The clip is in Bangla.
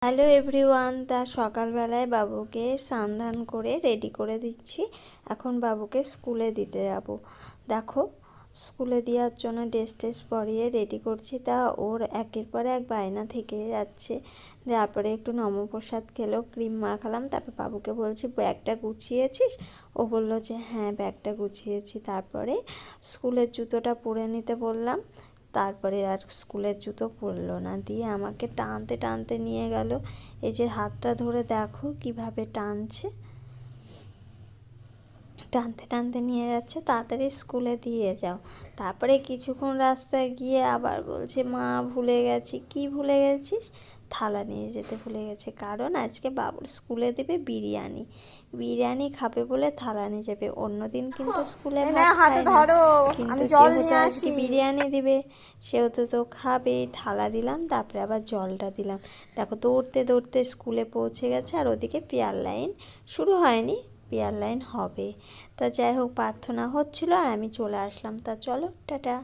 Hello everyone. তা সকালবেলায় বাবুকে স্নান করে রেডি করে দিচ্ছি। এখন বাবুকে স্কুলে দিতে যাব। দেখো, স্কুলে দেওয়ার জন্য ড্রেস পরিয়ে রেডি করছি। তা ওর একের পর এক বায়না থেকে যাচ্ছে। তারপরে একটু নমপ্রসাদ খেলো, ক্রিম মাখালাম। তারপর বাবুকে বলছি ব্যাগটা গুছিয়েছিস? ও বললো যে হ্যাঁ ব্যাগটা গুছিয়েছি। তারপরে স্কুলের জুতোটা পরে নিতে বললাম। তারপরে আর স্কুলের জুতো পরলো না, দিয়ে আমাকে টানতে টানতে নিয়ে গেল। এই যে হাতটা ধরে দেখো কিভাবে টানছে, টানতে টানতে নিয়ে যাচ্ছে, তাড়াতাড়ি স্কুলে দিয়ে যাও। তারপরে কিছুক্ষণ রাস্তায় গিয়ে আবার বলছে মা ভুলে গেছি। কি ভুলে গেছিস? থালা নিয়ে যেতে ভুলে গেছে, কারণ আজকে বাবুর স্কুলে দেবে বিরিয়ানি। বিরিয়ানি খাবে বলে থালা নিয়ে যাবে। অন্যদিন কিন্তু স্কুলে ভাত খায় না, কিন্তু যেহেতু আজকে বিরিয়ানি দিবে সেহেতু তো খাবেই। থালা দিলাম, তারপরে আবার জলটা দিলাম। দেখো দৌড়তে দৌড়তে স্কুলে পৌঁছে গেছে। আর ওদিকে পেয়ার লাইন শুরু হয়নি, পেয়ার লাইন হবে। তা যাই হোক, প্রার্থনা হচ্ছিল আর আমি চলে আসলাম। তা চলো, টাটা।